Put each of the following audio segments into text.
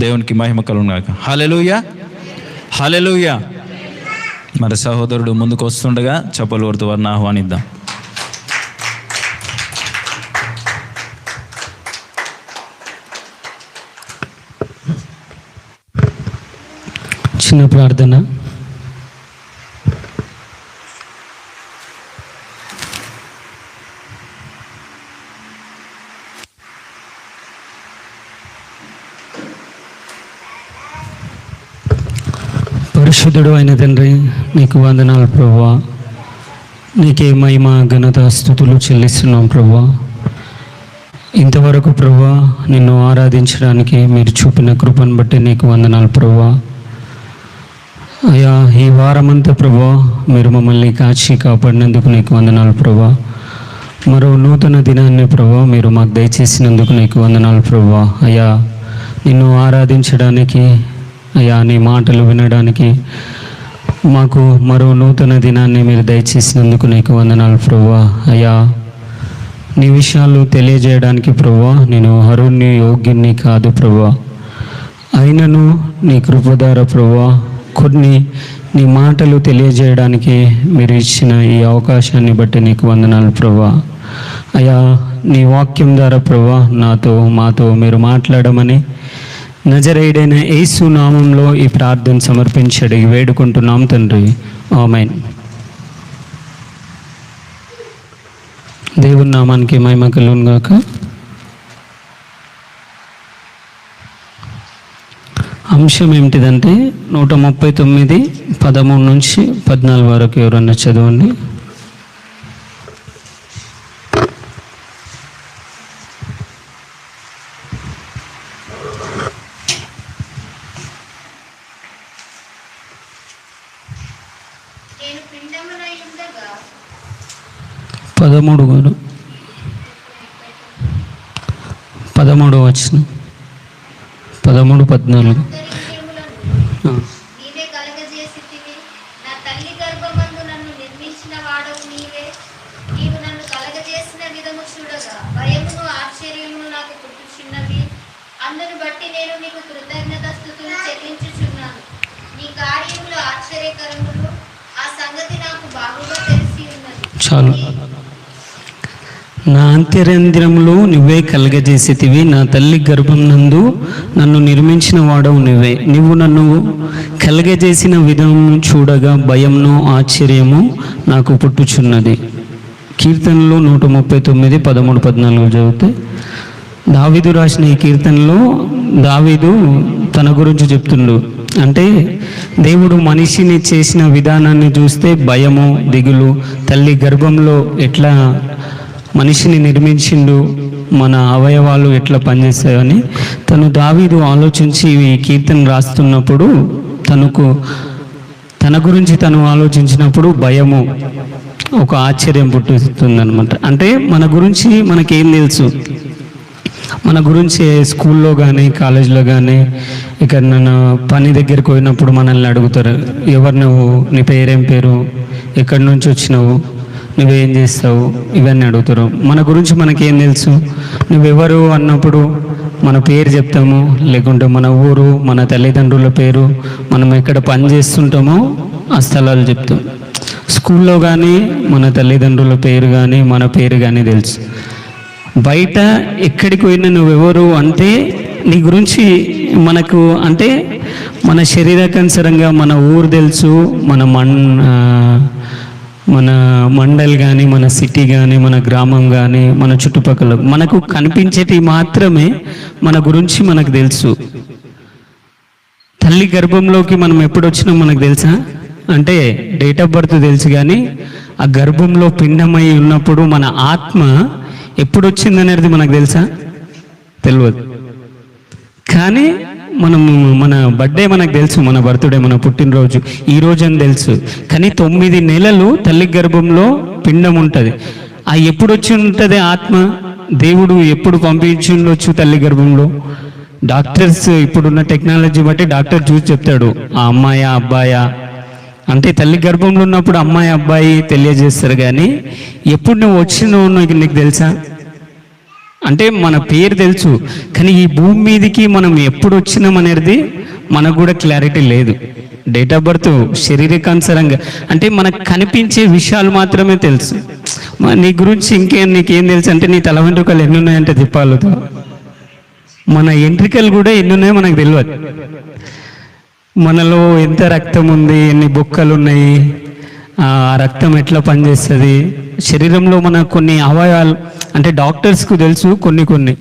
దేవునికి మహిమ కలుగుగాక. హల్లెలూయా, హల్లెలూయా. మరి సహోదరుడు ముందుకు వస్తుండగా చప్పలు కొడుతూ వారిని ఆహ్వానిద్దాం. చిన్న ప్రార్థన. పరిశుద్ధుడు అయిన తండ్రి, నీకు వందనాలు ప్రభువా. నీకే మహిమ ఘనత స్తుతులు చెల్లిస్తున్నాం ప్రభువా. ఇంతవరకు ప్రభువా నిన్ను ఆరాధించడానికి మీరు చూపిన కృపను బట్టి నీకు వందనాలు ప్రభువా. అయ్యా, ఈ వారమంతా ప్రభువా మీరు మమ్మల్ని కాచి కాపాడినందుకు నీకు వందనాలు ప్రభువా. మరో నూతన దినాన్ని ప్రభువా మీరు మాకు దయచేసినందుకు నీకు వందనాలు ప్రభువా. అయ్యా, నిన్ను ఆరాధించడానికి, అయ్యా నీ మాటలు వినడానికి మాకు మరో నూతన దినాన్ని మీరు దయచేసినందుకు నీకు వందనాలు ప్రభువా. అయ్యా, నీ విషయాలు తెలియజేయడానికి ప్రభువా నేను అర్హుణ్ణి, యోగ్యుణ్ణి కాదు ప్రభువా. అయినను నీ కృపధార ప్రభువా కొన్ని నీ మాటలు తెలియజేయడానికి మీరు ఇచ్చిన ఈ అవకాశాన్ని బట్టి నీకు వందనాలు ప్రభువా. అయ్యా, నీ వాక్యం ద్వారా ప్రభువా మాతో మీరు మాట్లాడమని నజరేయుడైన యేసు నామంలో ఈ ప్రార్థన సమర్పించి అడిగి వేడుకుంటున్నాం తండ్రి, ఆమేన్. దేవుని నామానికి మహిమ కలుగును గాక. అంశం ఏమిటిదంటే 139 13 నుంచి 14 వరకు ఎవరన్నా చదవండి. పదమూడు 13 వచ్చిన 13 14. అందును బట్టి నేను నీకు కృతజ్ఞతాస్తుతులు చెల్లించుచున్నాను. నీ కార్యములు ఆశ్చర్యకరములు, ఆ సంగతి నాకు బాగుగా తెలిసి ఉన్నది. చాలు. నా అంత్యరంధ్రములు నువ్వే కలగజేసేటివి, నా తల్లి గర్భం నందు నన్ను నిర్మించిన వాడవు నువ్వే. నువ్వు నన్ను కలగజేసిన విధము చూడగా భయమును ఆశ్చర్యము నాకు పుట్టుచున్నది. కీర్తనలు 139 13 14 చదివితే దావీదు రాసిన ఈ కీర్తనలో దావీదు తన గురించి చెప్తుండు. అంటే దేవుడు మనిషిని చేసిన విధానాన్ని చూస్తే భయము, దిగులు, తల్లి గర్భంలో ఎట్లా మనిషిని నిర్మించిండు, మన అవయవాలు ఎట్లా పనిచేస్తాయని దావీదు ఆలోచించి ఈ కీర్తన రాస్తున్నప్పుడు తన గురించి ఆలోచించినప్పుడు భయము, ఒక ఆశ్చర్యం పుట్టుతుందన్నమాట. అంటే మన గురించి మనకేం తెలుసు, మన గురించి స్కూల్లో కానీ కాలేజీలో కానీ ఎక్కడన్నా పని దగ్గరికి పోయినప్పుడు మనల్ని అడుగుతారు, ఎవరు నువ్వు, నీ పేరేం పేరు, ఎక్కడి నుంచి వచ్చినావు, నువ్వేం చేస్తావు, ఇవన్నీ అడుగుతారు. మన గురించి మనకేం తెలుసు, నువ్వెవరు అన్నప్పుడు మన పేరు చెప్తాము, లేకుంటే మన ఊరు, మన తల్లిదండ్రుల పేరు, మనం ఎక్కడ పని చేస్తుంటామో ఆ స్థలాలు చెప్తాం. స్కూల్లో కానీ మన తల్లిదండ్రుల పేరు కానీ మన పేరు కానీ తెలుసు. బయట ఎక్కడికి పోయినా నువ్వెవరు అంటే నీ గురించి మనకు అంటే మన శరీరకనుసరంగా మన ఊరు తెలుసు, మన మండల్ కానీ, మన సిటీ కానీ, మన గ్రామం కానీ, మన చుట్టుపక్కల మనకు కనిపించేటి మాత్రమే మన గురించి మనకు తెలుసు. తల్లి గర్భంలోకి మనం ఎప్పుడు వచ్చినా మనకు తెలుసా అంటే డేట్ ఆఫ్ బర్త్ తెలుసు, కానీ ఆ గర్భంలో పిండమై ఉన్నప్పుడు మన ఆత్మ ఎప్పుడు వచ్చిందనేది మనకు తెలుసా? తెలియదు. కానీ మన బర్త్డే మనకు తెలుసు, మన బర్త్డే, మన పుట్టినరోజు ఈరోజు అని తెలుసు. కానీ 9 నెలలు తల్లి గర్భంలో పిండం ఉంటుంది. ఆ ఎప్పుడు వచ్చి ఉంటుంది ఆత్మ? దేవుడు ఎప్పుడు పంపించి ఉండొచ్చు తల్లి గర్భంలో? డాక్టర్స్ ఇప్పుడున్న టెక్నాలజీ బట్టి డాక్టర్ చూసి చెప్తాడు, ఆ అమ్మాయా అబ్బాయా అంటే తల్లి గర్భంలో ఉన్నప్పుడు అమ్మాయి అబ్బాయి తెలియజేస్తారు, కానీ ఎప్పుడు నువ్వు వచ్చినావు నీకు తెలుసా? అంటే మన పేరు తెలుసు, కానీ ఈ భూమి మీదకి మనం ఎప్పుడు వచ్చినాం అనేది మనకు కూడా క్లారిటీ లేదు. డేట్ ఆఫ్ బర్త్ శారీరకానుసారంగా అంటే మనకు కనిపించే విషయాలు మాత్రమే తెలుసు. నీ గురించి నీకేం తెలుసు అంటే నీ తల వెంట్రుకలు ఎన్ని ఉన్నాయంటే చెప్పాలతో, మన ఎంట్రికలు కూడా ఎన్ని ఉన్నాయో మనకు తెలియదు. మనలో ఎంత రక్తం ఉంది, ఎన్ని బొక్కలు ఉన్నాయి, ఆ రక్తం ఎట్లా పనిచేస్తుంది, శరీరంలో మన కొన్ని అవయవాలు అంటే డాక్టర్స్కు తెలుసు కొన్ని,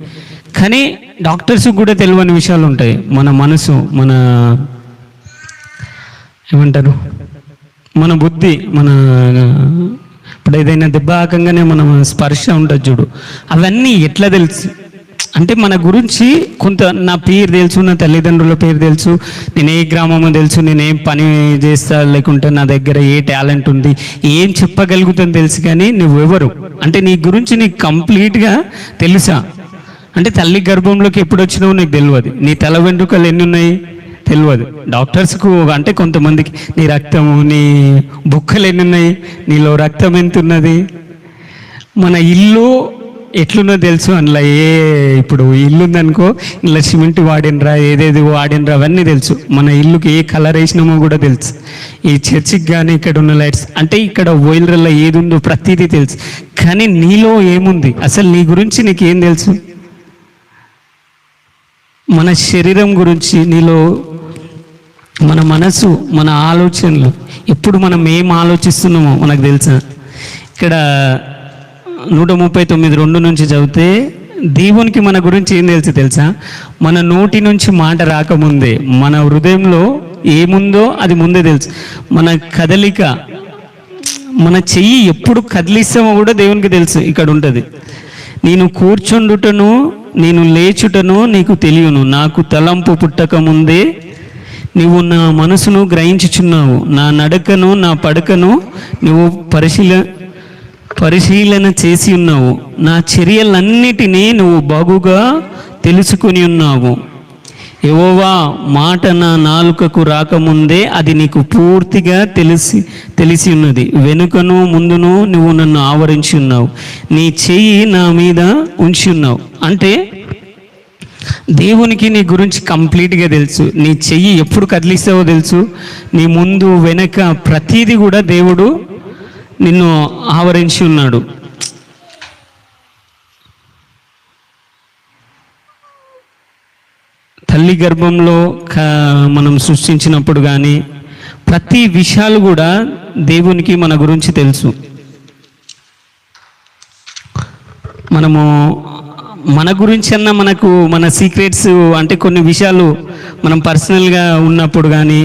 కానీ డాక్టర్స్కి కూడా తెలియని విషయాలు ఉంటాయి. మన మనసు, మన ఏమంటారు, మన బుద్ధి, మన ఇప్పుడు ఏదైనా దెబ్బ ఆకంగానే మన స్పర్శ ఉంటుంది చూడు, అవన్నీ ఎట్లా తెలుసు అంటే మన గురించి కొంత నా పేరు తెలుసు, నా తల్లిదండ్రుల పేరు తెలుసు, నేను ఏ గ్రామమో తెలుసు, నేను ఏం పని చేస్తా, లేకుంటే నా దగ్గర ఏ టాలెంట్ ఉంది, ఏం చెప్పగలుగుతాను తెలుసు, కానీ నువ్వెవరు అంటే నీ గురించి నీకు కంప్లీట్గా తెలుసా అంటే తల్లి గర్భంలోకి ఎప్పుడు వచ్చినావో నీకు తెలియదు, నీ తల వెంట్రుకలు ఎన్ని ఉన్నాయి తెలియదు. డాక్టర్స్కు అంటే కొంతమందికి నీ రక్తము, నీ బుక్కలు ఎన్ని ఉన్నాయి, నీలో రక్తం ఎంత ఉన్నది, మన ఇల్లు ఎట్లున్నో తెలుసు. అందులో ఇప్పుడు ఇల్లు ఉందనుకో, ఇలా సిమెంట్ వాడినరా, ఏదేది వాడినరా అవన్నీ తెలుసు. మన ఇల్లుకి ఏ కలర్ వేసినామో కూడా తెలుసు. ఈ చర్చికి కానీ ఇక్కడ ఉన్న లైట్స్ అంటే ఇక్కడ ఓయిలర్లో ఏది ఉందో ప్రతిదీ తెలుసు, కానీ నీలో ఏముంది అసలు నీ గురించి నీకేం తెలుసు? మన శరీరం గురించి, నీలో మన మనసు, మన ఆలోచనలు, ఎప్పుడు మనం ఏం ఆలోచిస్తున్నామో మనకు తెలుసా? ఇక్కడ 139:2 నుంచి చదివితే దేవునికి మన గురించి ఏం తెలుసా? మన నోటి నుంచి మాట రాకముందే మన హృదయంలో ఏముందో అది ముందే తెలుసు. మన కదలిక, మన చెయ్యి ఎప్పుడు కదిలిస్తామో కూడా దేవునికి తెలుసు. ఇక్కడ ఉంటుంది, నేను కూర్చుండుటను నేను లేచుటను నీకు తెలియను, నాకు తలంపు పుట్టక ముందే నువ్వు నా మనసును గ్రహించుచున్నావు, నా నడకను నా పడకను నువ్వు పరిశీలన చేసి ఉన్నావు, నా చర్యలన్నిటినీ నువ్వు బాగుగా తెలుసుకొని ఉన్నావు. యెహోవా మాట నా నాలుకకు రాకముందే అది నీకు పూర్తిగా తెలిసి ఉన్నది, వెనుకను ముందును నువ్వు నన్ను ఆవరించి ఉన్నావు, నీ చెయ్యి నా మీద ఉంచి ఉన్నావు. అంటే దేవునికి నీ గురించి కంప్లీట్గా తెలుసు. నీ చెయ్యి ఎప్పుడు కదిలిస్తావో తెలుసు, నీ ముందు వెనక ప్రతీది కూడా దేవుడు నిన్ను ఆవరించి ఉన్నాడు. తల్లి గర్భంలో మనం సృష్టించినప్పుడు కానీ ప్రతి విషయాలు కూడా దేవునికి మన గురించి తెలుసు. మనము మన గురించి అన్న మనకు మన సీక్రెట్స్ అంటే కొన్ని విషయాలు మనం పర్సనల్గా ఉన్నప్పుడు కానీ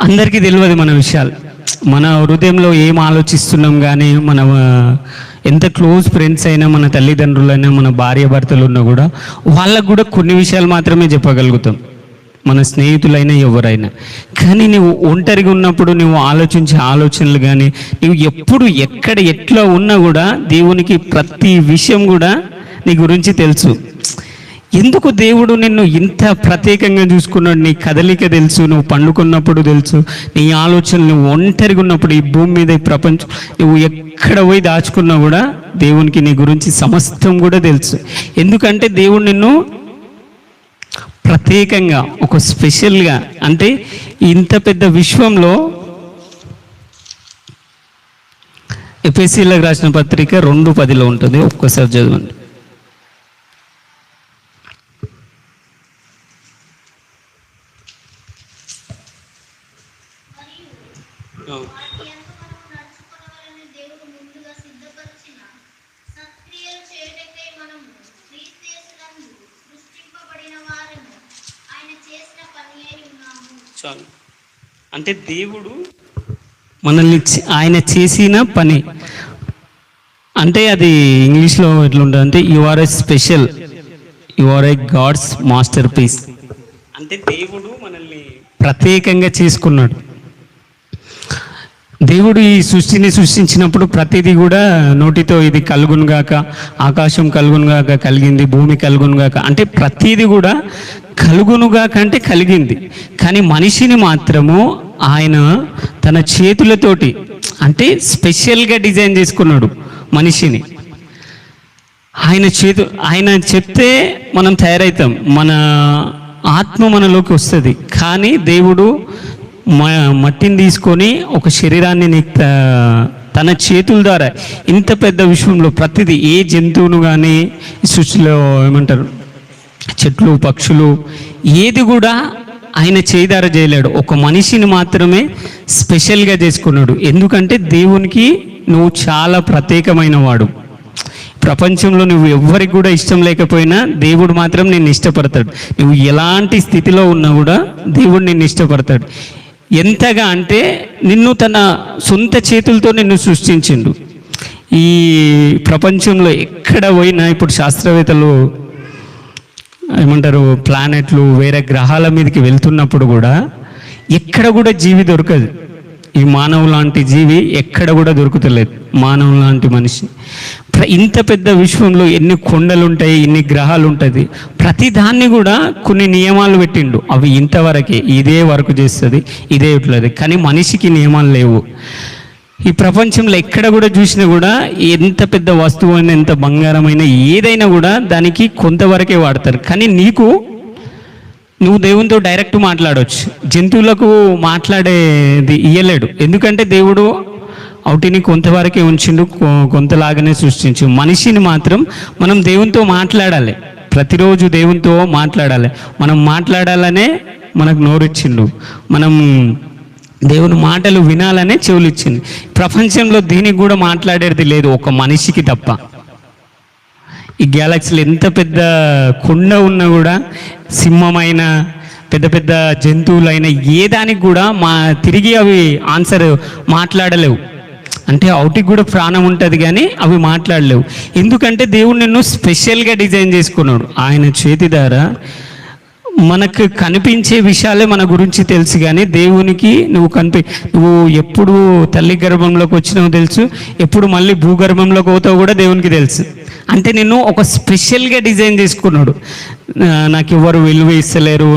అందరికీ తెలియదు మన విషయాలు. మన హృదయంలో ఏం ఆలోచిస్తున్నాం కానీ, మన ఎంత క్లోజ్ ఫ్రెండ్స్ అయినా, మన తల్లిదండ్రులైనా, మన భార్య భర్తలు ఉన్నా కూడా వాళ్ళకు కూడా కొన్ని విషయాలు మాత్రమే చెప్పగలుగుతాం, మన స్నేహితులైనా ఎవరైనా. కానీ నువ్వు ఒంటరిగా ఉన్నప్పుడు నువ్వు ఆలోచించే ఆలోచనలు కానీ, నువ్వు ఎప్పుడు ఎక్కడ ఎట్లా ఉన్నా కూడా దేవునికి ప్రతి విషయం కూడా నీ గురించి తెలుసు. ఎందుకు దేవుడు నిన్ను ఇంత ప్రత్యేకంగా చూసుకున్నాడు? నీ కదలిక తెలుసు, నువ్వు పండుకున్నప్పుడు తెలుసు, నీ ఆలోచనలు, నువ్వు ఒంటరిగా ఉన్నప్పుడు ఈ భూమి మీద ఈ ప్రపంచం నువ్వు ఎక్కడ పోయి దాచుకున్నా కూడా దేవునికి నీ గురించి సమస్తం కూడా తెలుసు. ఎందుకంటే దేవుడు నిన్ను ప్రత్యేకంగా ఒక స్పెషల్గా అంటే ఇంత పెద్ద విశ్వంలో ఎఫెసీయులకు రాసిన పత్రిక 2:10 ఉంటుంది, ఒక్కసారి చదవండి. చాలు. అంటే దేవుడు మనల్ని ఆయన చేసిన పని అంటే అది ఇంగ్లీష్లో ఎట్లుంటుంది అంటే you are a special, you are a God's masterpiece. అంటే దేవుడు మనల్ని ప్రత్యేకంగా చేసుకున్నాడు. దేవుడు ఈ సృష్టిని సృష్టించినప్పుడు ప్రతిదీ కూడా నోటితో ఇది కలుగునుగాక, ఆకాశం కలుగునుగాక కలిగింది, భూమి కలుగునుగాక అంటే ప్రతిదీ కూడా కలుగునుగాక అంటే కలిగింది. కానీ మనిషిని మాత్రము ఆయన తన చేతులతోటి అంటే స్పెషల్గా డిజైన్ చేసుకున్నాడు మనిషిని. ఆయన చెప్తే మనం తయారవుతాం, మన ఆత్మ మనలోకి వస్తుంది. కానీ దేవుడు మట్టిని తీసుకొని ఒక శరీరాన్ని తన చేతుల ద్వారా ఇంత పెద్ద విశ్వంలో ప్రతిదీ ఏ జంతువును కానీ సృష్టిలో ఏమంటారు చెట్లు పక్షులు ఏది కూడా ఆయన చేయిదార చేయలేడు. ఒక మనిషిని మాత్రమే స్పెషల్గా చేసుకున్నాడు. ఎందుకంటే దేవునికి నువ్వు చాలా ప్రత్యేకమైన వాడు. ప్రపంచంలో నువ్వు ఎవ్వరికి కూడా ఇష్టం లేకపోయినా దేవుడు మాత్రం నిన్ను ఇష్టపడతాడు. నువ్వు ఎలాంటి స్థితిలో ఉన్నా కూడా దేవుడు నిన్ను ఇష్టపడతాడు. ఎంతగా అంటే నిన్ను తన సొంత చేతులతో నిన్ను సృష్టించిండు. ఈ ప్రపంచంలో ఎక్కడ పోయినా ఇప్పుడు శాస్త్రవేత్తలు ఏమంటారు ప్లానెట్లు వేరే గ్రహాల మీదకి వెళ్తున్నప్పుడు కూడా ఎక్కడ కూడా జీవి దొరకదు. ఈ మానవు లాంటి జీవి ఎక్కడ కూడా దొరుకుతలేదు. మానవు లాంటి మనిషి ఇంత పెద్ద విశ్వంలో ఎన్ని కొండలు ఉంటాయి, ఎన్ని గ్రహాలు ఉంటుంది, ప్రతి దాన్ని కూడా కొన్ని నియమాలు పెట్టిండు. అవి ఇంతవరకే, ఇదే వరకు చేస్తుంది, ఇదే ఇట్లది. కానీ మనిషికి నియమాలు లేవు. ఈ ప్రపంచంలో ఎక్కడ కూడా చూసినా కూడా ఎంత పెద్ద వస్తువు అయినా, ఎంత బంగారమైనా, ఏదైనా కూడా దానికి కొంతవరకే వాడతారు. కానీ నువ్వు దేవునితో డైరెక్ట్ మాట్లాడవచ్చు. జంతువులకు మాట్లాడేది ఇయ్యలేడు. ఎందుకంటే దేవుడు వాటిని కొంతవరకే ఉంచిండు, కొంతలాగానే సృష్టించు. మనిషిని మాత్రం మనం దేవునితో మాట్లాడాలి. ప్రతిరోజు దేవునితో మాట్లాడాలి. మనం మాట్లాడాలనే మనకు నోరిచ్చిండు. మనం దేవుని మాటలు వినాలనే చెవులు ఇచ్చింది. ప్రపంచంలో దీనికి కూడా మాట్లాడేది లేదు, ఒక మనిషికి తప్ప. ఈ గ్యాలక్సీలో ఎంత పెద్ద కొండ ఉన్నా కూడా, సింహమైన పెద్ద పెద్ద జంతువులైన ఏ దానికి కూడా తిరిగి అవి ఆన్సర్ మాట్లాడలేవు. అంటే వాటికి కూడా ప్రాణం ఉంటుంది కానీ అవి మాట్లాడలేవు. ఎందుకంటే దేవుడు నిన్ను స్పెషల్గా డిజైన్ చేసుకున్నాడు. ఆయన చేతి ద్వారా మనకు కనిపించే విషయాలే మన గురించి తెలుసు, కానీ దేవునికి నువ్వు ఎప్పుడు తల్లి గర్భంలోకి వచ్చినావో తెలుసు, ఎప్పుడు మళ్ళీ భూగర్భంలోకి పోతావో కూడా దేవునికి తెలుసు. అంటే నిన్ను ఒక స్పెషల్గా డిజైన్ చేసుకున్నాడు. నాకు ఎవరు విలువ ఇస్తలేరు,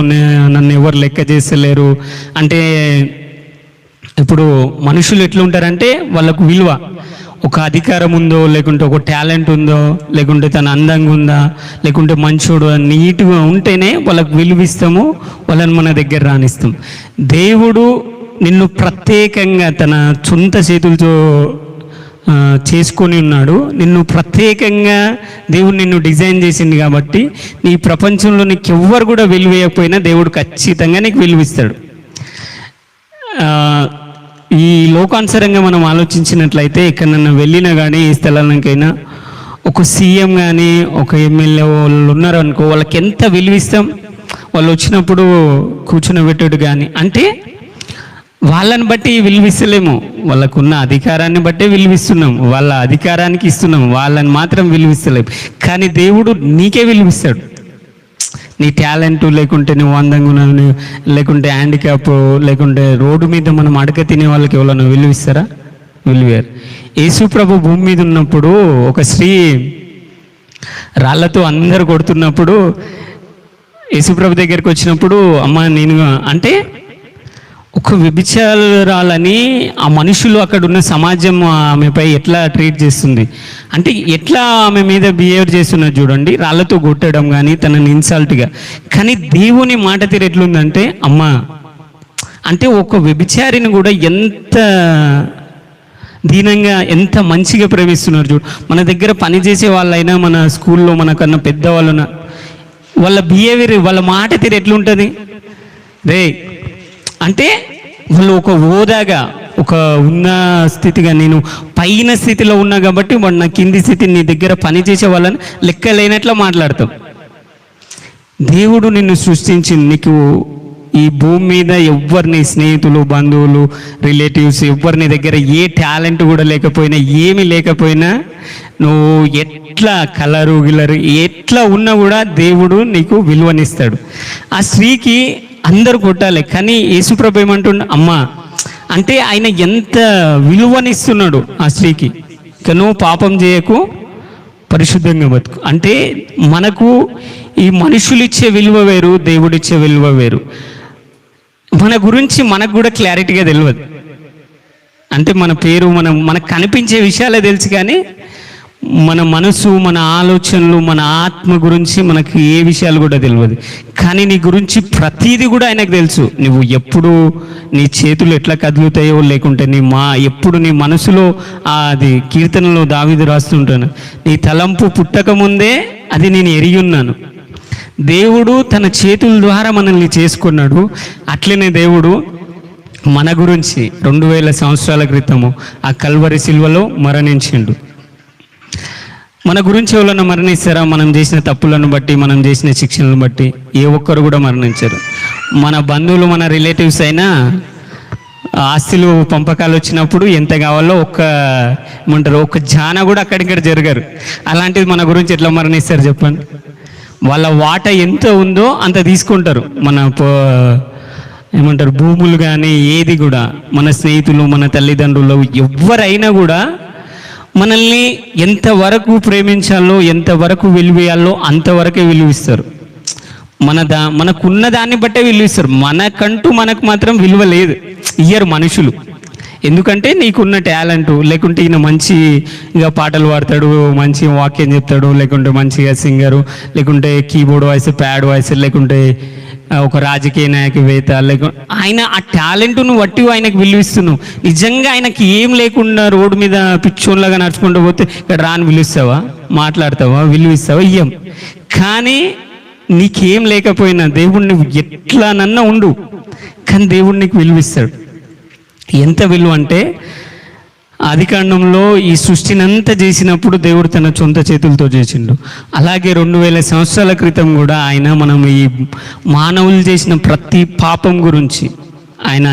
నన్ను ఎవరు లెక్క చేస్తలేరు అంటే, ఇప్పుడు మనుషులు ఎట్లుంటారంటే వాళ్ళకు విలువ, ఒక అధికారం ఉందో, లేకుంటే ఒక టాలెంట్ ఉందో, లేకుంటే తన అందంగా ఉందా, లేకుంటే మంచోడు నీట్గా ఉంటేనే వాళ్ళకు విలువ ఇస్తాము, వాళ్ళని మన దగ్గర రానిస్తాం. దేవుడు నిన్ను ప్రత్యేకంగా తన సొంత చేతులతో చేసుకొని ఉన్నాడు. నిన్ను ప్రత్యేకంగా దేవుడు నిన్ను డిజైన్ చేసింది కాబట్టి నీ ప్రపంచంలో నీకు ఎవ్వరు కూడా విలువేయకపోయినా దేవుడు ఖచ్చితంగా నీకు విలువిస్తాడు. ఈ లోకానుసారంగా మనం ఆలోచించినట్లయితే ఎక్కడన్నా వెళ్ళినా కానీ ఏ స్థలానికైనా ఒక సీఎం కానీ ఒక ఎమ్మెల్యే వాళ్ళు ఉన్నారు అనుకో, వాళ్ళకి ఎంత విలువిస్తాం. వాళ్ళు వచ్చినప్పుడు కూర్చునబెట్టాడు కానీ అంటే వాళ్ళని బట్టి విలువిస్తలేము, వాళ్ళకున్న అధికారాన్ని బట్టే విలువిస్తున్నాం, వాళ్ళ అధికారానికి ఇస్తున్నాం, వాళ్ళని మాత్రం విలువిస్తలేము. కానీ దేవుడు నీకే విలువిస్తాడు. నీ టాలెంట్ లేకుంటే నువ్వు అందంగా ఉన్నావు, లేకుంటే హ్యాండిక్యాప్, లేకుంటే రోడ్డు మీద మనం అడగ తినే వాళ్ళకి ఎవరైనా విలువిస్తారా? విలువారు. యేసు ప్రభు భూమి మీద ఉన్నప్పుడు ఒక స్త్రీ రాళ్లతో అందరు కొడుతున్నప్పుడు యేసు ప్రభు దగ్గరికి వచ్చినప్పుడు, అమ్మ నేను అంటే ఒక వ్యభిచారాలని ఆ మనుషులు అక్కడ ఉన్న సమాజం ఆమెపై ఎట్లా ట్రీట్ చేస్తుంది అంటే, ఎట్లా ఆమె మీద బిహేవ్ చేస్తున్నారు చూడండి, రాళ్ళతో కొట్టడం కానీ తనని ఇన్సల్ట్గా. కానీ దేవుని మాట తీరు ఎట్లుందంటే, అమ్మ అంటే ఒక వ్యభిచారిని కూడా ఎంత దీనంగా ఎంత మంచిగా ప్రేమిస్తున్నారు చూడు. మన దగ్గర పనిచేసే వాళ్ళైనా, మన స్కూల్లో మనకన్నా పెద్దవాళ్ళున్నా, వాళ్ళ బిహేవియర్, వాళ్ళ మాట తీరు ఎట్లుంటుంది రే అంటే, వాళ్ళు ఒక హోదాగా, ఒక ఉన్న స్థితిగా, నేను పైన స్థితిలో ఉన్నా కాబట్టి వాడు నా కింది స్థితి, నీ దగ్గర పనిచేసే వాళ్ళని లెక్క లేనట్లా మాట్లాడతాం. దేవుడు నిన్ను సృష్టించింది, నీకు ఈ భూమి మీద ఎవరిని స్నేహితులు, బంధువులు, రిలేటివ్స్ ఎవరిని దగ్గర ఏ టాలెంట్ కూడా లేకపోయినా, ఏమీ లేకపోయినా, నువ్వు ఎట్లా కలరు గిలరు ఎట్లా ఉన్నా కూడా దేవుడు నీకు విలువనిస్తాడు. ఆ స్త్రీకి అందరూ కొట్టాలి, కానీ యేసుప్రభు ఏమంటుండ, అమ్మ అంటే ఆయన ఎంత విలువనిస్తున్నాడు ఆ స్త్రీకి. ఇక నువ్వు పాపం చేయకు, పరిశుద్ధంగా బతుకు. అంటే మనకు ఈ మనుషులు ఇచ్చే విలువ వేరు, దేవుడిచ్చే విలువ వేరు. మన గురించి మనకు కూడా క్లారిటీగా తెలియదు. అంటే మన పేరు, మనకు కనిపించే విషయాలే తెలుసు, కానీ మన మనసు, మన ఆలోచనలు, మన ఆత్మ గురించి మనకు ఏ విషయాలు కూడా తెలియదు. కానీ నీ గురించి ప్రతీది కూడా ఆయనకు తెలుసు. నువ్వు ఎప్పుడు నీ చేతులు ఎట్లా కదులుతాయో, లేకుంటే ఎప్పుడు నీ మనసులో అది కీర్తనలో దావీదు రాస్తుంటాను, నీ తలంపు పుట్టక ముందే అది నేను ఎరిగి ఉన్నాను. దేవుడు తన చేతుల ద్వారా మనల్ని చేసుకున్నాడు. అట్లనే దేవుడు మన గురించి 2000 సంవత్సరాల క్రితము ఆ కల్వరి సిలువలో మరణించిండు. మన గురించి ఎవరైనా మరణిస్తారా? మనం చేసిన తప్పులను బట్టి, మనం చేసిన శిక్షణలను బట్టి ఏ ఒక్కరు కూడా మరణించారు. మన బంధువులు, మన రిలేటివ్స్ అయినా ఆస్తులు పంపకాలు వచ్చినప్పుడు ఎంత కావాలో ఒక్క జాన కూడా అక్కడిక్కడ జరగరు. అలాంటిది మన గురించి ఎట్లా మరణిస్తారు చెప్పండి? వాళ్ళ వాటా ఎంత ఉందో అంత తీసుకుంటారు. భూములు కానీ ఏది కూడా, మన స్నేహితులు, మన తల్లిదండ్రులు ఎవరైనా కూడా మనల్ని ఎంతవరకు ప్రేమించాలో, ఎంతవరకు విలువేయాలో అంతవరకే విలువిస్తారు. మనకున్న దాన్ని బట్టే విలువిస్తారు. మనకంటూ మనకు మాత్రం విలువ లేదు, ఇయ్యరు మనుషులు. ఎందుకంటే నీకున్న టాలెంటు, లేకుంటే ఈయన మంచిగా పాటలు పాడతాడు, మంచి వాక్యం చెప్తాడు, లేకుంటే మంచిగా సింగరు, లేకుంటే కీబోర్డ్ వాయిస్, ప్యాడ్ వాయిస్, లేకుంటే ఒక రాజకీయ నాయకవేత్త, లేకుంటే ఆయన ఆ టాలెంట్ను బట్టి ఆయనకు విలువిస్తున్నావు. నిజంగా ఆయనకి ఏం లేకుండా రోడ్డు మీద పిచ్చోన్లాగా నడుచుకుంటూ పోతే ఇక్కడ రాని విలుస్తావా? మాట్లాడతావా? విలువిస్తావా? ఇయ్యం. కానీ నీకేం లేకపోయినా దేవుడిని ఎట్లానన్నా ఉండు, కానీ దేవుడు నీకు విలువిస్తాడు. ఎంత విలువ అంటే, ఆదికాండంలో ఈ సృష్టిని అంతా చేసినప్పుడు దేవుడు తన సొంత చేతులతో చేసిండు. అలాగే 2000 సంవత్సరాల క్రితం కూడా ఆయన మనం ఈ మానవులు చేసిన ప్రతి పాపం గురించి, ఆయన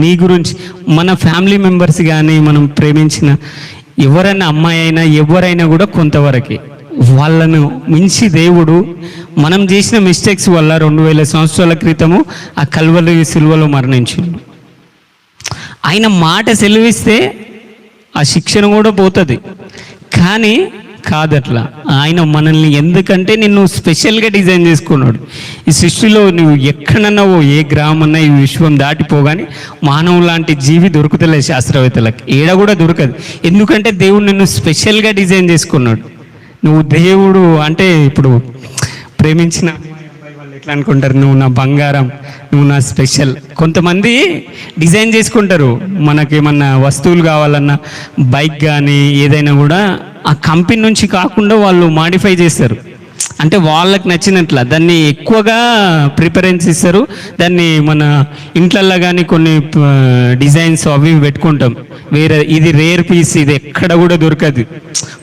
నీ గురించి, మన ఫ్యామిలీ మెంబర్స్ కానీ, మనం ప్రేమించిన ఎవరైనా అమ్మాయి అయినా ఎవరైనా కూడా కొంతవరకే, వాళ్ళను మించి దేవుడు మనం చేసిన మిస్టేక్స్ వల్ల 2000 సంవత్సరాల క్రితము ఆ కల్వరి సిలువలో మరణించిండు. ఆయన మాట సెలవిస్తే ఆ శిక్షణ కూడా పోతుంది. కానీ కాదట్లా. ఆయన మనల్ని ఎందుకంటే నిన్ను స్పెషల్గా డిజైన్ చేసుకున్నాడు. ఈ సృష్టిలో నువ్వు ఎక్కడన్నావో, ఏ గ్రామన్నా ఈ విశ్వం దాటిపోగానే మానవు లాంటి జీవి దొరుకుతలే శాస్త్రవేత్తలకు, ఏడ కూడా దొరకదు. ఎందుకంటే దేవుడు నిన్ను స్పెషల్గా డిజైన్ చేసుకున్నాడు. నువ్వు దేవుడు అంటే ఇప్పుడు ప్రేమించిన వాళ్ళు ఎట్లా అనుకుంటారు, నువ్వు నా బంగారం, నువ్వు నా స్పెషల్. కొంతమంది డిజైన్ చేసుకుంటారు, మనకేమన్నా వస్తువులు కావాలన్నా, బైక్ కానీ ఏదైనా కూడా ఆ కంపెనీ నుంచి కాకుండా వాళ్ళు మాడిఫై చేస్తారు. అంటే వాళ్ళకి నచ్చినట్ల దాన్ని ఎక్కువగా ప్రిఫరెన్స్ ఇస్తారు. దాన్ని మన ఇంట్లల్లో కానీ కొన్ని డిజైన్స్ అవి పెట్టుకుంటాం. ఇది రేర్ పీస్, ఇది ఎక్కడ కూడా దొరకదు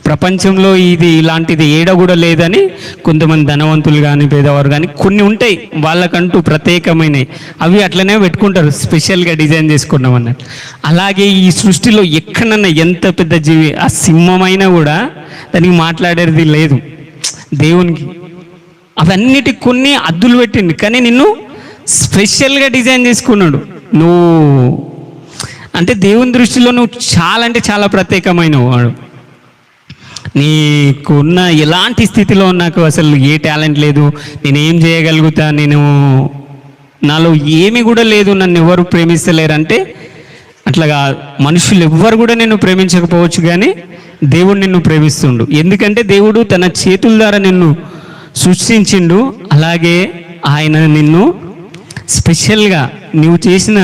ప్రపంచంలో, ఇది ఇలాంటిది ఏడ కూడా లేదని కొంతమంది ధనవంతులు కానీ పేదవారు కానీ కొన్ని ఉంటాయి వాళ్ళకంటూ ప్రత్యేకమైనవి, అవి అట్లనే పెట్టుకుంటారు, స్పెషల్గా డిజైన్ చేసుకున్నాం అన్నట్టు. అలాగే ఈ సృష్టిలో ఎక్కడన్నా ఎంత పెద్ద జీవి, ఆ సింహమైనా కూడా దానికి మాట్లాడేది లేదు దేవునికి. అవన్నిటికి కొన్ని అద్దులు పెట్టిండు, కానీ నిన్ను స్పెషల్గా డిజైన్ చేసుకున్నాడు. నువ్వు అంటే దేవుని దృష్టిలో నువ్వు చాలా అంటే చాలా ప్రత్యేకమైన వాడు. నీకున్న ఎలాంటి స్థితిలో నాకు అసలు ఏ టాలెంట్ లేదు, నేనేం చేయగలుగుతా, నాలో ఏమి కూడా లేదు, నన్ను ఎవరు ప్రేమిస్తలేరంటే అట్లాగా మనుషులు ఎవ్వరు కూడా నిన్ను ప్రేమించకపోవచ్చు, కానీ దేవుడు నిన్ను ప్రేమిస్తుండు. ఎందుకంటే దేవుడు తన చేతుల ద్వారా నిన్ను సృష్టించిండు. అలాగే ఆయన నిన్ను స్పెషల్గా నువ్వు చేసిన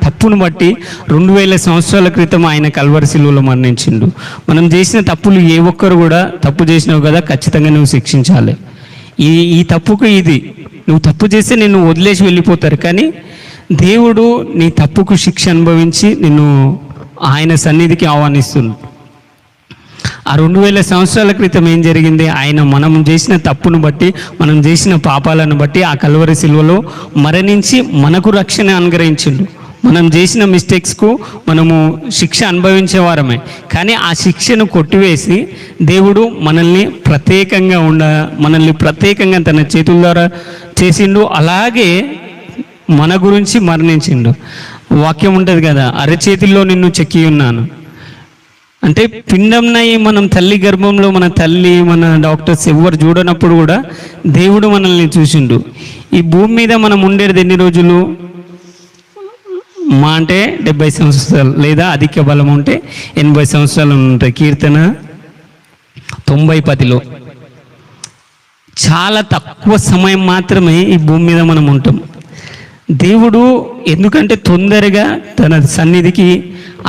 తప్పును బట్టి 2000 సంవత్సరాల క్రితం ఆయన కల్వరి సిలువలో మరణించిండు. మనం చేసిన తప్పులు ఏ ఒక్కరు కూడా తప్పు చేసినావు కదా, ఖచ్చితంగా నువ్వు శిక్షించాలి. ఈ తప్పుకు ఇది, నువ్వు తప్పు చేస్తే నిన్ను వదిలేసి వెళ్ళిపోతారు, కానీ దేవుడు నీ తప్పుకు శిక్ష అనుభవించి నిన్ను ఆయన సన్నిధికి ఆహ్వానిస్తుంది. ఆ 2000 సంవత్సరాల క్రితం ఏం జరిగింది? ఆయన మనం చేసిన తప్పును బట్టి, మనం చేసిన పాపాలను బట్టి ఆ కల్వరి సిలువలో మరణించి మనకు రక్షణ అనుగ్రహించిండు. మనం చేసిన మిస్టేక్స్కు మనము శిక్ష అనుభవించేవారమే, కానీ ఆ శిక్షను కొట్టివేసి దేవుడు మనల్ని ప్రత్యేకంగా తన చేతుల ద్వారా చేసిండు. అలాగే మన గురించి మరణించిండు. వాక్యం ఉంటుంది కదా, అరచేతిలో నిన్ను చెక్కి ఉన్నాను అంటే పిండంనై మనం తల్లి గర్భంలో మన తల్లి మన డాక్టర్స్ ఎవరు చూడనప్పుడు కూడా దేవుడు మనల్ని చూసిండు. ఈ భూమి మీద మనం ఉండేది ఎన్ని రోజులు? మా అంటే 70 సంవత్సరాలు, లేదా అధిక బలం ఉంటే 80 సంవత్సరాలు ఉంటాయి. కీర్తన 90:10లో చాలా తక్కువ సమయం మాత్రమే ఈ భూమి మీద మనం ఉంటాం. దేవుడు ఎందుకంటే తొందరగా తన సన్నిధికి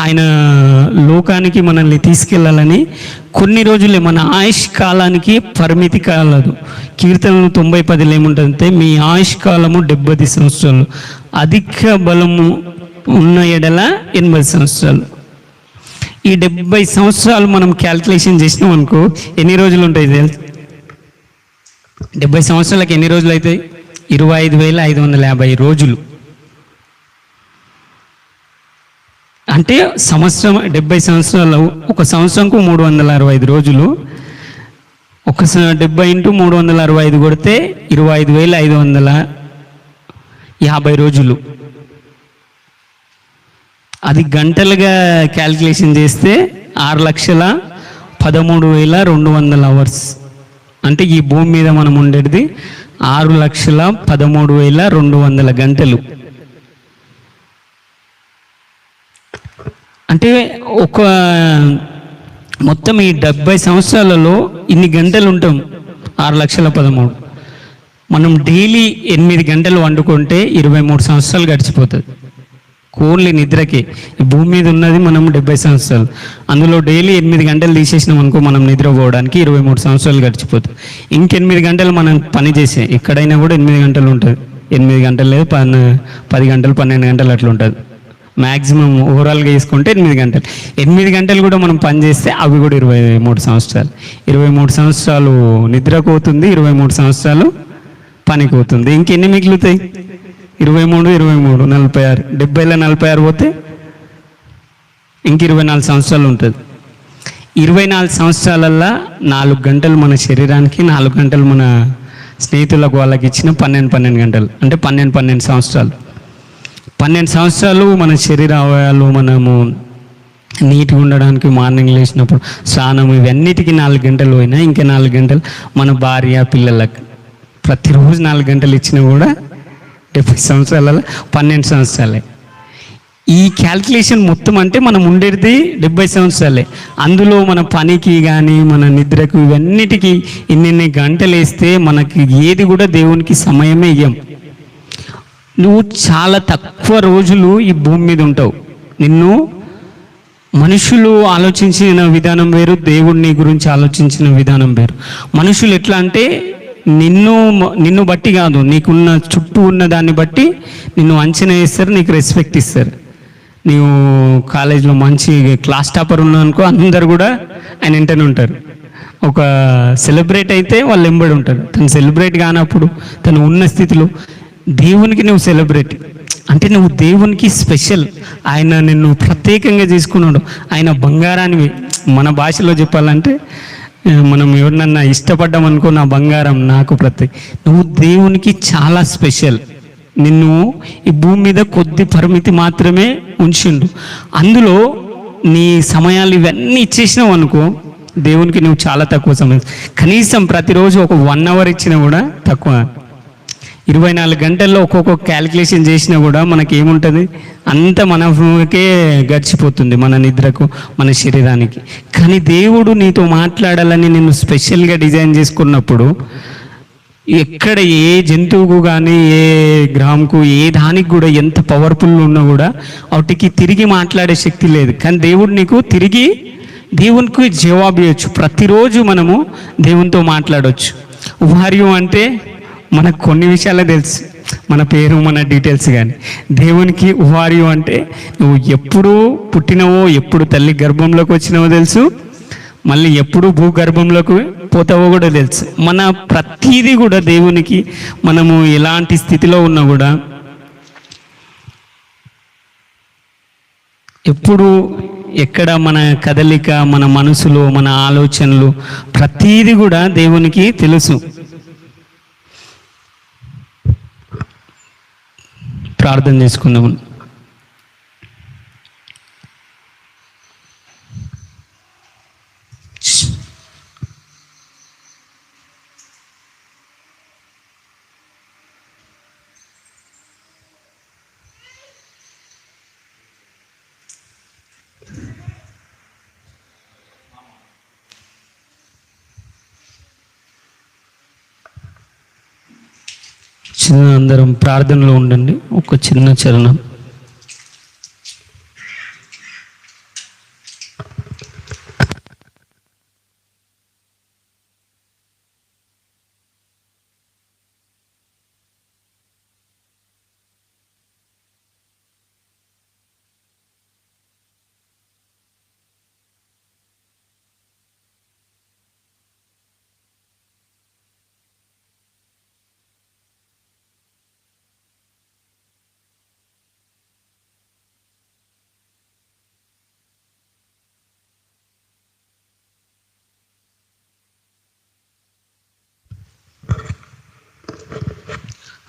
ఆయన లోకానికి మనల్ని తీసుకెళ్ళాలని కొన్ని రోజులే, మన ఆయుష్ కాలానికి పరిమితి కాలదు. కీర్తనలు 90:10 ఏముంటుందంటే మీ ఆయుష్ కాలము 70 సంవత్సరాలు, అధిక బలము ఉన్న ఎడల 80 సంవత్సరాలు. ఈ 70 సంవత్సరాలు మనం క్యాల్కులేషన్ చేసినాం అనుకో ఎన్ని రోజులు ఉంటాయి? 70 సంవత్సరాలకు ఎన్ని రోజులు అవుతాయి? 25,550 రోజులు. అంటే సంవత్సరం 70 సంవత్సరాలు, ఒక సంవత్సరంకు 365 రోజులు. ఒక 70 × 365 కొడితే 25,550 రోజులు. అది గంటలుగా క్యాల్కులేషన్ చేస్తే 6,13,200 అవర్స్. అంటే ఈ భూమి మీద మనం ఉండేది 6,13,200 గంటలు. అంటే ఒక మొత్తం ఈ 70 సంవత్సరాలలో ఇన్ని గంటలు ఉంటాం. 6,13,000. మనం డైలీ 8 గంటలు వండుకుంటే 23 సంవత్సరాలు గడిచిపోతుంది. ఓన్లీ నిద్రకి ఈ భూమి మీద ఉన్నది మనం 70 సంవత్సరాలు. అందులో డైలీ 8 గంటలు తీసేసినాం అనుకో మనం నిద్రపోవడానికి 23 సంవత్సరాలు గడిచిపోతుంది. ఇంక8 గంటలు మనం పని చేసే, ఎక్కడైనా కూడా 8 గంటలు ఉంటుంది. 8 గంటలు లేదు, 10 గంటలు 12 గంటలు అట్లా ఉంటుంది. మ్యాక్సిమం ఓవరాల్గా వేసుకుంటే 8 గంటలు. 8 గంటలు కూడా మనం పని చేస్తే అవి కూడా 23 సంవత్సరాలు. 23 సంవత్సరాలు నిద్రకు అవుతుంది, 23 సంవత్సరాలు పనికి అవుతుంది. ఇంకెన్ని మిగులుతాయి? 23, 46, 70లో 46 పోతే ఇంక 24 సంవత్సరాలు ఉంటుంది. 24 సంవత్సరాలల్లో 4 గంటలు మన శరీరానికి, 4 గంటలు మన స్నేహితులకు వాళ్ళకి ఇచ్చిన 12 గంటలు. అంటే 12 సంవత్సరాలు. 12 సంవత్సరాలు మన శరీర అవయాలు మనము నీట్గా ఉండడానికి మార్నింగ్ లేచినప్పుడు స్నానం ఇవన్నిటికీ 4 గంటలు పోయినా ఇంకా 4 గంటలు మన భార్య పిల్లలకు ప్రతిరోజు 4 గంటలు ఇచ్చినా కూడా 70 సంవత్సరాలలో 12 సంవత్సరాలే. ఈ క్యాల్కులేషన్ మొత్తం అంటే మనం ఉండేది 70 సంవత్సరాలే. అందులో మన పనికి కానీ మన నిద్రకు ఇవన్నిటికీ ఇన్ని గంటలు వేస్తే మనకి ఏది కూడా దేవునికి సమయమే ఇయ్యం. నువ్వు చాలా తక్కువ రోజులు ఈ భూమి మీద ఉంటావు. నిన్ను మనుషులు ఆలోచించిన విధానం వేరు, దేవుడు నీ గురించి ఆలోచించిన విధానం వేరు. మనుషులు ఎట్లా అంటే నిన్ను బట్టి కాదు, నీకున్న చుట్టూ ఉన్న దాన్ని బట్టి నిన్ను అంచనా వేస్తారు, నీకు రెస్పెక్ట్ ఇస్తారు. నీవు కాలేజీలో మంచి క్లాస్ టాపర్ ఉన్నానుకో అందరు కూడా ఆయన వెంటనే ఉంటారు. ఒక సెలబ్రేట్ అయితే వాళ్ళు వెంబడి ఉంటారు. తను సెలబ్రేట్ కానప్పుడు తను ఉన్న స్థితిలో దేవునికి నువ్వు సెలబ్రేట్ అంటే నువ్వు దేవునికి స్పెషల్. ఆయన నిన్ను ప్రత్యేకంగా తీసుకున్నాడు. ఆయన బంగారానివి. మన భాషలో చెప్పాలంటే మనం ఎవరినన్నా ఇష్టపడ్డామనుకో, నా బంగారం నాకు ప్రత్యేక. నువ్వు దేవునికి చాలా స్పెషల్. నిన్ను ఈ భూమి మీద కొద్ది పరిమితి మాత్రమే ఉంచిండు. అందులో నీ సమయాలు ఇవన్నీ ఇచ్చేసినావు అనుకో, దేవునికి నువ్వు చాలా తక్కువ సమయం. కనీసం ప్రతిరోజు ఒక 1 అవర్ ఇచ్చినా కూడా తక్కువ. 24 గంటల్లో ఒక్కొక్క క్యాలిక్యులేషన్ చేసినా కూడా మనకి ఏముంటుంది, అంత మనకే గడిచిపోతుంది, మన నిద్రకు మన శరీరానికి. కానీ దేవుడు నీతో మాట్లాడాలని నిన్ను స్పెషల్గా డిజైన్ చేసుకున్నప్పుడు ఎక్కడ ఏ జంతువుకు కానీ ఏ గ్రహంకు ఏ దానికి కూడా ఎంత పవర్ఫుల్ ఉన్నా కూడా వాటికి తిరిగి మాట్లాడే శక్తి లేదు. కానీ దేవుడు నీకు తిరిగి దేవునికి జవాబు ఇవ్వచ్చు. ప్రతిరోజు మనము దేవునితో మాట్లాడవచ్చు. వార్యు అంటే మనకు కొన్ని విషయాలే తెలుసు, మన పేరు మన డీటెయిల్స్. కానీ దేవునికి వార్యు అంటే నువ్వు ఎప్పుడు పుట్టినవో, ఎప్పుడు తల్లి గర్భంలోకి వచ్చినావో తెలుసు, మళ్ళీ ఎప్పుడు భూగర్భంలోకి పోతావో కూడా తెలుసు. మన ప్రతీది కూడా దేవునికి మనము ఎలాంటి స్థితిలో ఉన్నా కూడా ఎప్పుడు ఎక్కడ మన కదలిక, మన మనసులో మన ఆలోచనలు ప్రతీది కూడా దేవునికి తెలుసు. ప్రార్థన చేసుకుందాము. చిన్న అందరం ప్రార్థనలో ఉండండి. ఒక చిన్న చరణం.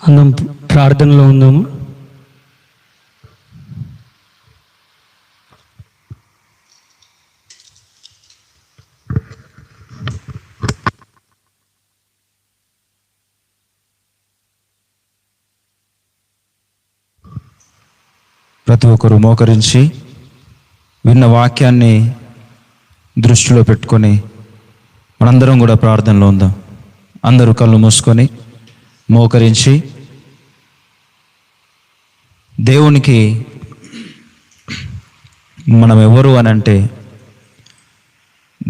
అందరం ప్రార్థనలో ఉందాము. ప్రతి ఒక్కరు మోకరించి విన్న వాక్యాన్ని దృష్టిలో పెట్టుకొని మనందరం కూడా ప్రార్థనలో ఉందాం. అందరూ కళ్ళు మూసుకొని మోకరించి దేవునికి మనం ఎవరు అని అంటే,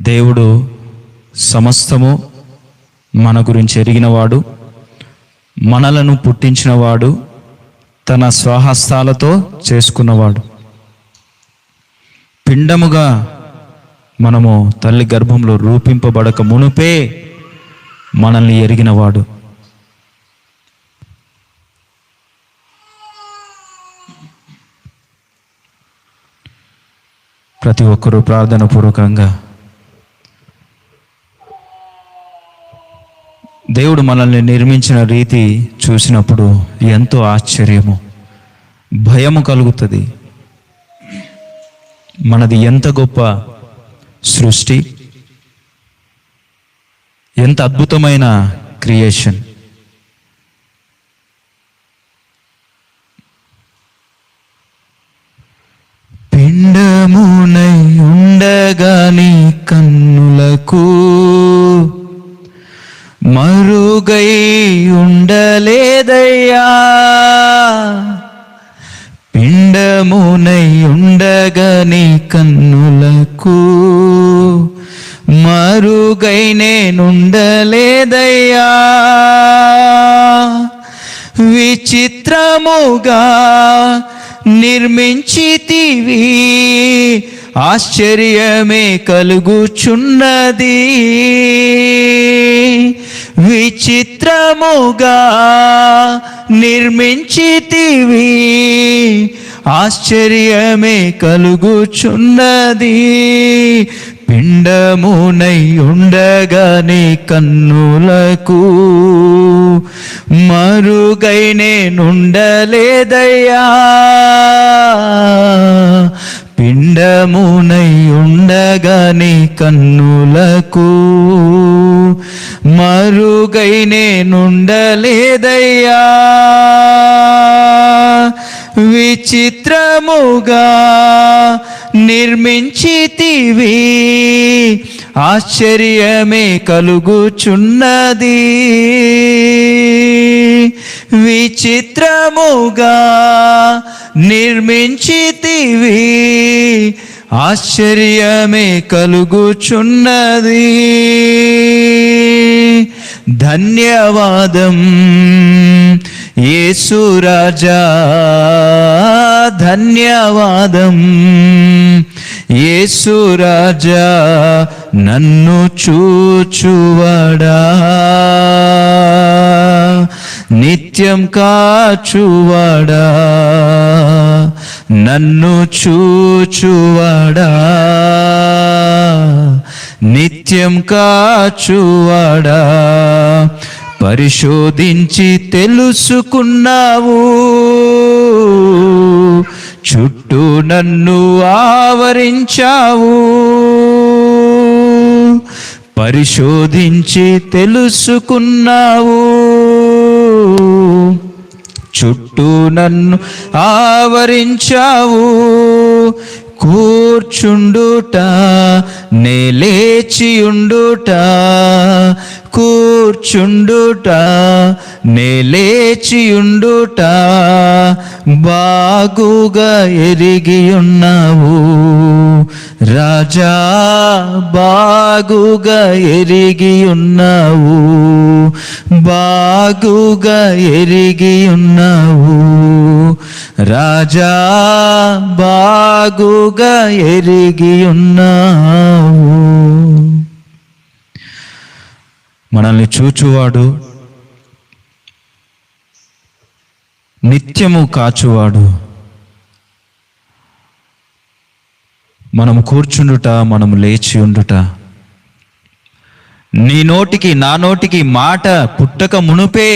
దేవుడు సమస్తము మన గురించి ఎరిగినవాడు, మనలను పుట్టించినవాడు, తన స్వహస్తాలతో చేసుకున్నవాడు. పిండముగా మనము తల్లి గర్భంలో రూపింపబడక మునుపే మనల్ని ఎరిగినవాడు. ప్రతి ఒక్కరూ ప్రార్థన పూర్వకంగా దేవుడు మనల్ని నిర్మించిన రీతి చూసినప్పుడు ఎంతో ఆశ్చర్యము, భయము కలుగుతుంది. మనది ఎంత గొప్ప సృష్టి, ఎంత అద్భుతమైన క్రియేషన్. పిండమునై ఉండగాని కన్నులకు మరుగై ఉండలేదయ్యా. పిండమునై ఉండగాని కన్నులకు మరుగై నేనుండలేదయ్యా. విచిత్రముగా నిర్మించితివి, ఆశ్చర్యమే కలుగుచున్నది. విచిత్రముగా నిర్మించితివి, ఆశ్చర్యమే కలుగుచున్నది. పిండమునై ఉండగానే కన్నులకు మరుగై నేనుండలేదయ్యా. పిండమునై ఉండగానే కన్నులకు మరుగై నేనుండలేదయ్యా. విచిత్రముగా నిర్మించితివి, ఆశ్చర్యమే కలుగుచున్నది. విచిత్రముగా నిర్మించితివి, ఆశ్చర్యమే కలుగుచున్నది. ధన్యవాదం యేసు రాజా, ధన్యవాదం యేసు రాజా, నన్ను చూచువాడా, నిత్యం కాచువాడా, నన్ను చూచువాడా, నిత్యం కాచువాడా. పరిశోధించి తెలుసుకున్నావు, చుట్టూ నన్ను ఆవరించావు. పరిశోధించి తెలుసుకున్నావు, చుట్టూ నన్ను ఆవరించావు. కూర్చుండుట నే లేచియుండుట, కూర్చుండుట నే లేచియుండుట బాగుగా ఎరిగి ఉన్నావు రాజా, బాగుగా ఎరిగి ఉన్నావు, బాగుగా ఎరిగి ఉన్నావు రాజా, బాగుగా ఎరిగి ఉన్నావు. మనల్ని చూచువాడు, నిత్యము కాచువాడు, మనము కూర్చుండుట, మనము లేచి ఉండుట, నీ నోటికి నా నోటికి మాట పుట్టక మునుపే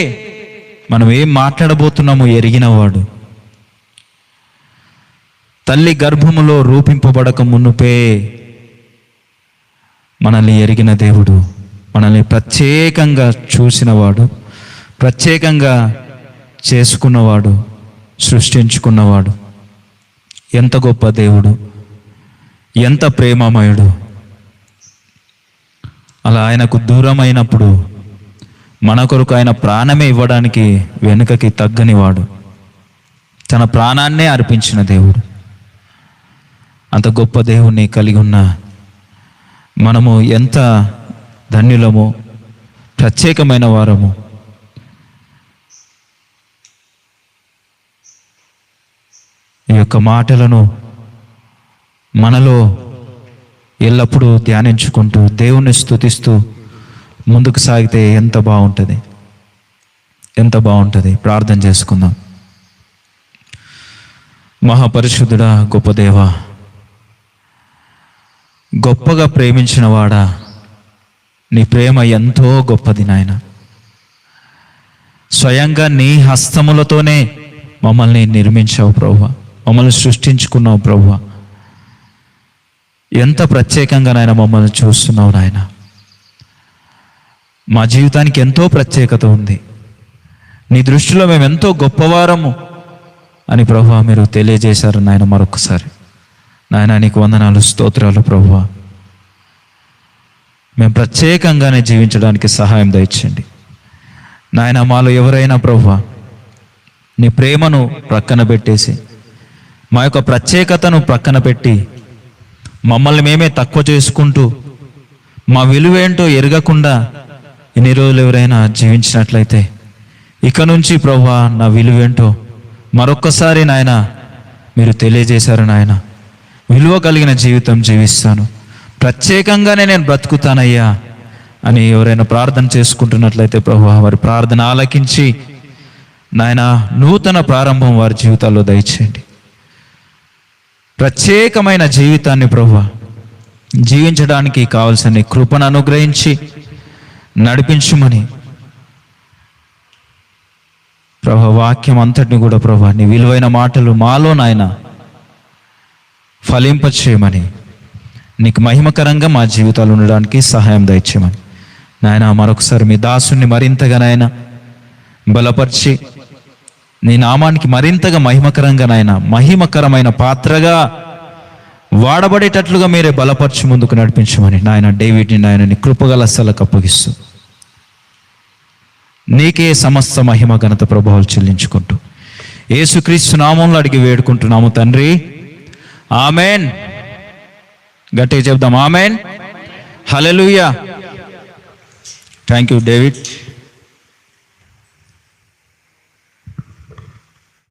మనం ఏం మాట్లాడబోతున్నామో ఎరిగినవాడు, తల్లి గర్భములో రూపింపబడక మునుపే మనల్ని ఎరిగిన దేవుడు, మనల్ని ప్రత్యేకంగా చూసినవాడు, ప్రత్యేకంగా చేసుకున్నవాడు, సృష్టించుకున్నవాడు. ఎంత గొప్ప దేవుడు, ఎంత ప్రేమమయుడు. అలా ఆయనకు దూరమైనప్పుడు మన కొరకు ఆయన ప్రాణమే ఇవ్వడానికి వెనుకకి తగ్గనివాడు, తన ప్రాణాన్నే అర్పించిన దేవుడు. అంత గొప్ప దేవుణ్ణి కలిగి ఉన్న మనము ఎంత ధన్యులమో, ప్రత్యేకమైన వారము. ఈ యొక్క మాటలను మనలో ఎల్లప్పుడూ ధ్యానించుకుంటూ దేవుణ్ణి స్తుతిస్తూ ముందుకు సాగితే ఎంత బాగుంటుంది, ఎంత బాగుంటుంది. ప్రార్థన చేసుకుందాం. మహాపరిశుద్ధుడా, గొప్ప దేవా, గొప్పగా ప్రేమించిన వాడా, నీ ప్రేమ ఎంతో గొప్పది నాయన. స్వయంగా నీ హస్తములతోనే మమ్మల్ని నిర్మించావు ప్రభువా, మమ్మల్ని సృష్టించుకున్నావు ప్రభువా. ఎంత ప్రత్యేకంగా నాయన మమ్మల్ని చూస్తున్నావు నాయన. మా జీవితానికి ఎంతో ప్రత్యేకత ఉంది. నీ దృష్టిలో మేము ఎంతో గొప్పవారము అని ప్రభువా మీరు తెలియజేశారు నాయన. మరొకసారి నాయన నీకు వందనాలు, స్తోత్రాలు ప్రభువా. మేము ప్రత్యేకంగానే జీవించడానికి సహాయం దయచేయండి నాయన. మాలో ఎవరైనా ప్రభువా నీ ప్రేమను ప్రక్కన పెట్టేసి, మా యొక్క ప్రత్యేకతను ప్రక్కన పెట్టి మమ్మల్ని మేమే తక్కువ చేసుకుంటూ మా విలువేంటో ఎరగకుండా ఇన్ని రోజులు ఎవరైనా జీవించినట్లయితే, ఇక నుంచి ప్రభువా నా విలువేంటో మరొక్కసారి నాయన మీరు తెలియజేశారు నాయన. విలువ కలిగిన జీవితం జీవిస్తాను, ప్రత్యేకంగానే నేను బ్రతుకుతానయ్యా అని ఎవరైనా ప్రార్థన చేసుకుంటున్నట్లయితే ప్రభువా వారి ప్రార్థన ఆలకించి నాయన నూతన ప్రారంభం వారి జీవితాల్లో దయచేయండి. ప్రత్యేకమైన జీవితాన్ని ప్రభువా జీవించడానికి కావలసిన నీ కృపను అనుగ్రహించి నడిపించుమని ప్రభువా వాక్యం అంతటిని కూడా ప్రభువా నీ విలువైన మాటలు మాలో నాయన ఫలింపచేయమని, నీకు మహిమకరంగా మా జీవితాలు ఉండడానికి సహాయం దయచేయమని నాయన. మరొకసారి మీ దాసుని మరింతగా నాయన బలపరిచి నీ నామానికి మరింతగా మహిమకరంగా నాయన మహిమకరమైన పాత్రగా వాడబడేటట్లుగా మీరే బలపరిచి ముందుకు నడిపించమని నాయన. డేవిడ్ని నాయన నీ కృపగల స్థలకు అప్పగిస్తూ నీకే సమస్త మహిమ ఘనత ప్రభావాలు చెల్లించుకుంటూ యేసుక్రీస్తు నామంలో అడిగి వేడుకుంటున్నాము తండ్రి, ఆమెన్. గట్టిగా చెప్దాం, amen. Hallelujah. Thank you David.